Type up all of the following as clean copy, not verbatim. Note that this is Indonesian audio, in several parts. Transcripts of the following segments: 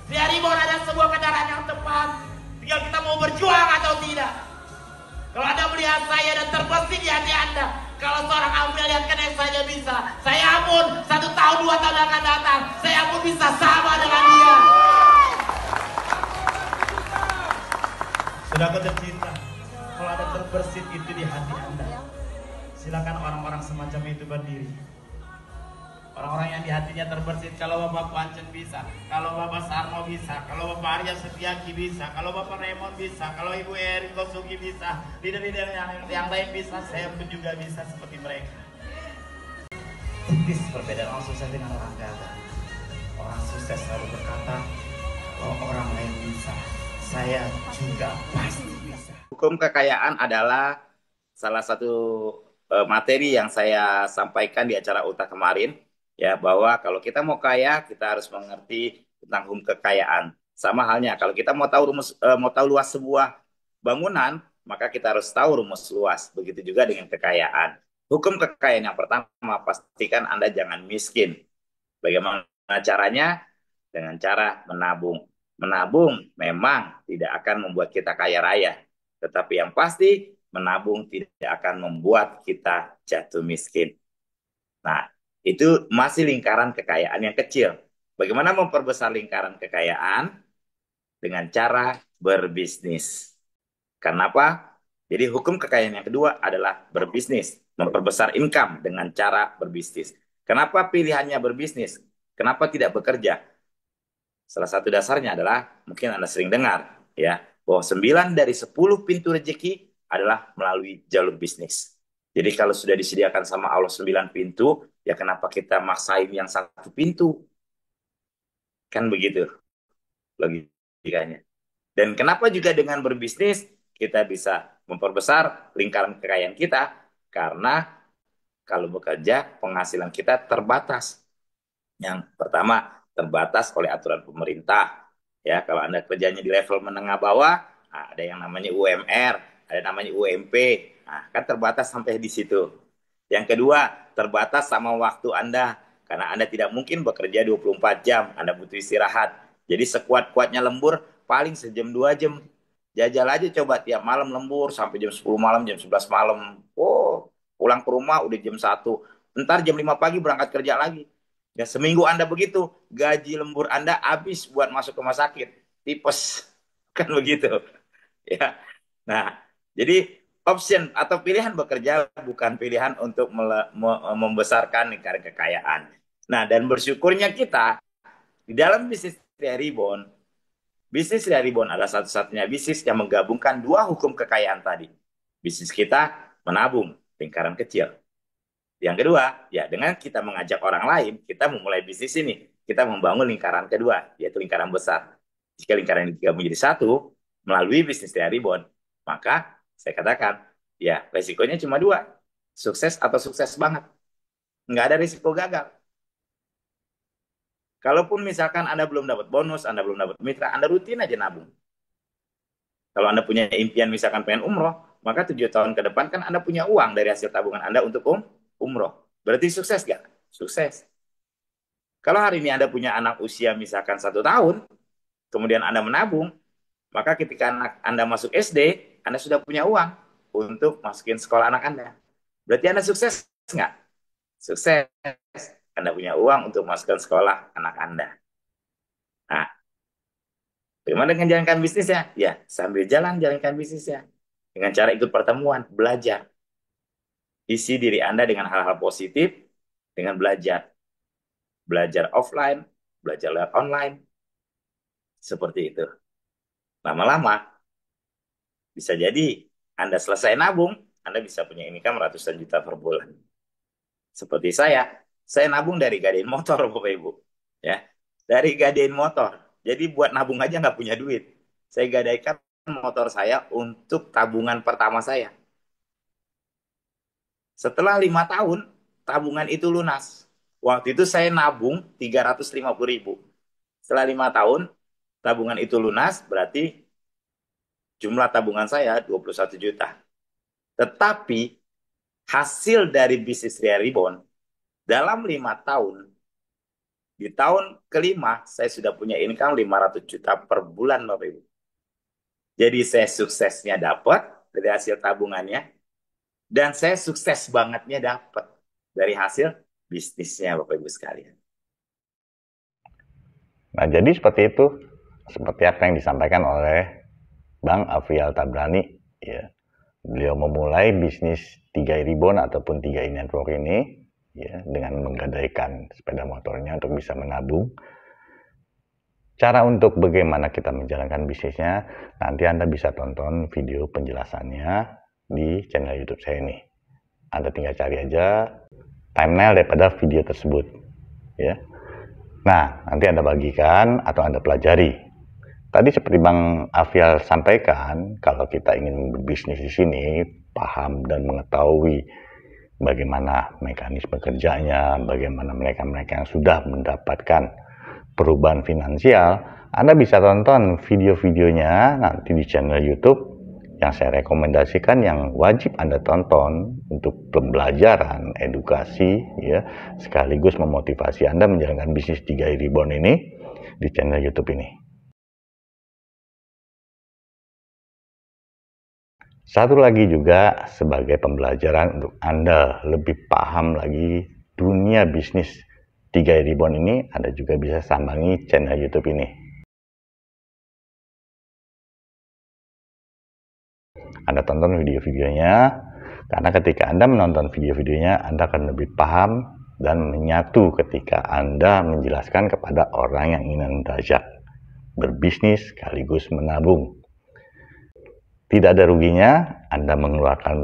Di Ribon ada sebuah kendaraan yang tepat. Tinggal kita mau berjuang atau tidak. Kalau Anda melihat saya dan terbesit di hati Anda, kalau seorang Amel yang kena saja bisa, saya pun 1 tahun 2 tahun akan datang, saya pun bisa sama dengan dia. Saudaraku tercinta, kalau ada terbersit itu di hati Anda, silakan orang-orang semacam itu berdiri. Orang-orang yang di hatinya terbersit, kalau Bapak Pancen bisa, kalau Bapak Sarno bisa, kalau Bapak Arya Setiaki bisa, kalau Bapak Raymond bisa, kalau Ibu Erin Kosugi bisa, leader-leader yang lain bisa, saya pun juga bisa seperti mereka. Tipis perbedaan orang sukses dengan orang gagal. Orang sukses selalu berkata, kalau orang lain bisa, saya juga pasti bisa. Hukum kekayaan adalah salah satu materi yang saya sampaikan di acara UTA kemarin, ya, bahwa kalau kita mau kaya kita harus mengerti tentang hukum kekayaan. Sama halnya kalau kita mau tahu mau tahu luas sebuah bangunan, maka kita harus tahu rumus luas. Begitu juga dengan kekayaan. Hukum kekayaan yang pertama, pastikan Anda jangan miskin. Bagaimana caranya? Dengan cara menabung. Menabung memang tidak akan membuat kita kaya raya, tetapi yang pasti menabung tidak akan membuat kita jatuh miskin. Nah, itu masih lingkaran kekayaan yang kecil. Bagaimana memperbesar lingkaran kekayaan? Dengan cara berbisnis. Kenapa? Jadi hukum kekayaan yang kedua adalah berbisnis. Memperbesar income dengan cara berbisnis. Kenapa pilihannya berbisnis? Kenapa tidak bekerja? Salah satu dasarnya adalah, mungkin Anda sering dengar, ya, bahwa 9 dari 10 pintu rezeki adalah melalui jalur bisnis. Jadi kalau sudah disediakan sama Allah 9 pintu, ya kenapa kita maksain yang 1 pintu? Kan begitu logikanya. Dan kenapa juga dengan berbisnis kita bisa memperbesar lingkaran kekayaan kita? Karena kalau bekerja penghasilan kita terbatas. Yang pertama, terbatas oleh aturan pemerintah. Ya, kalau Anda kerjanya di level menengah bawah, ada yang namanya UMR, ada namanya UMP. Nah, kan terbatas sampai di situ. Yang kedua, terbatas sama waktu Anda. Karena Anda tidak mungkin bekerja 24 jam. Anda butuh istirahat. Jadi sekuat-kuatnya lembur, paling sejam 2 jam. Jajal aja coba tiap malam lembur sampai jam 10 malam, jam 11 malam. Oh, pulang ke rumah udah jam 1. Ntar jam 5 pagi berangkat kerja lagi. Ya, seminggu Anda begitu, gaji lembur Anda habis buat masuk rumah sakit. Tipes. Kan begitu. Ya. Nah, jadi option atau pilihan bekerja bukan pilihan untuk membesarkan lingkaran kekayaan. Nah, dan bersyukurnya kita di dalam bisnis Ribon adalah satu-satunya bisnis yang menggabungkan dua hukum kekayaan tadi. Bisnis kita menabung, lingkaran kecil. Yang kedua, ya dengan kita mengajak orang lain, kita memulai bisnis ini. Kita membangun lingkaran kedua, yaitu lingkaran besar. Jika lingkaran ini digabung menjadi satu, melalui bisnis Ribon, maka saya katakan, ya resikonya cuma dua. Sukses atau sukses banget. Nggak ada risiko gagal. Kalaupun misalkan Anda belum dapat bonus, Anda belum dapat mitra, Anda rutin aja nabung. Kalau Anda punya impian misalkan pengen umroh, maka 7 tahun ke depan kan Anda punya uang dari hasil tabungan Anda untuk umroh. Berarti sukses gak? Sukses. Kalau hari ini Anda punya anak usia misalkan 1 tahun, kemudian Anda menabung, maka ketika anak Anda masuk SD, Anda sudah punya uang untuk masukin sekolah anak Anda. Berarti Anda sukses nggak? Sukses. Anda punya uang untuk masukkan sekolah anak Anda. Nah, bagaimana dengan jalankan bisnisnya? Ya, sambil jalan jalankan bisnisnya. Dengan cara ikut pertemuan, belajar. Isi diri Anda dengan hal-hal positif, dengan belajar. Belajar offline, belajar lewat online. Seperti itu. Lama-lama, bisa jadi Anda selesai nabung, Anda bisa punya income ratusan juta per bulan. Seperti saya nabung dari gadein motor, Bapak Ibu. Ya, dari gadein motor. Jadi buat nabung aja nggak punya duit. Saya gadaikan motor saya untuk tabungan pertama saya. Setelah 5 tahun, tabungan itu lunas. Waktu itu saya nabung 350.000. Setelah 5 tahun, tabungan itu lunas, berarti jumlah tabungan saya 21 juta. Tetapi hasil dari bisnis Ria Ribbon dalam 5 tahun Di tahun kelima, saya sudah punya income 500 juta per bulan, Bapak Ibu. Jadi saya suksesnya dapat dari hasil tabungannya, dan saya sukses bangetnya dapat dari hasil bisnisnya, Bapak Ibu sekalian. Nah, jadi seperti itu, seperti apa yang disampaikan oleh Bang Afrial Tabrani, ya. Beliau memulai bisnis 3 Ribbon ataupun 3i Network ini, ya, dengan menggadaikan sepeda motornya untuk bisa menabung. Cara untuk bagaimana kita menjalankan bisnisnya, nanti Anda bisa tonton video penjelasannya di channel YouTube saya ini. Anda tinggal cari aja thumbnail daripada video tersebut, ya. Nah, nanti Anda bagikan atau Anda pelajari. Tadi seperti Bang Afial sampaikan, kalau kita ingin berbisnis di sini, paham dan mengetahui bagaimana mekanisme kerjanya, bagaimana mereka-mereka yang sudah mendapatkan perubahan finansial, Anda bisa tonton video-videonya nanti di channel YouTube yang saya rekomendasikan, yang wajib Anda tonton untuk pembelajaran, edukasi, ya, sekaligus memotivasi Anda menjalankan bisnis 3i Ribbon ini di channel YouTube ini. Satu lagi juga sebagai pembelajaran untuk Anda lebih paham lagi dunia bisnis 3i Ribbon ini, Anda juga bisa sambangi channel YouTube ini. Anda tonton video-videonya, karena ketika Anda menonton video-videonya, Anda akan lebih paham dan menyatu ketika Anda menjelaskan kepada orang yang ingin Anda ajak berbisnis sekaligus menabung. Tidak ada ruginya Anda mengeluarkan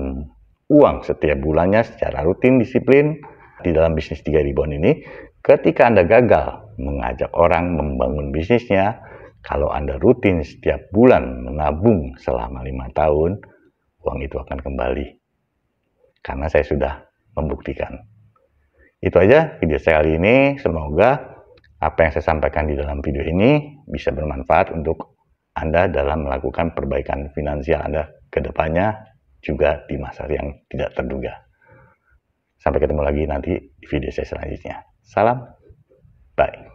uang setiap bulannya secara rutin, disiplin di dalam bisnis 3 Ribbon ini. Ketika Anda gagal mengajak orang membangun bisnisnya, kalau Anda rutin setiap bulan menabung selama 5 tahun, uang itu akan kembali. Karena saya sudah membuktikan. Itu aja video saya kali ini. Semoga apa yang saya sampaikan di dalam video ini bisa bermanfaat untuk Anda dalam melakukan perbaikan finansial Anda ke depannya, juga di masa yang tidak terduga. Sampai ketemu lagi nanti di video saya selanjutnya. Salam, bye.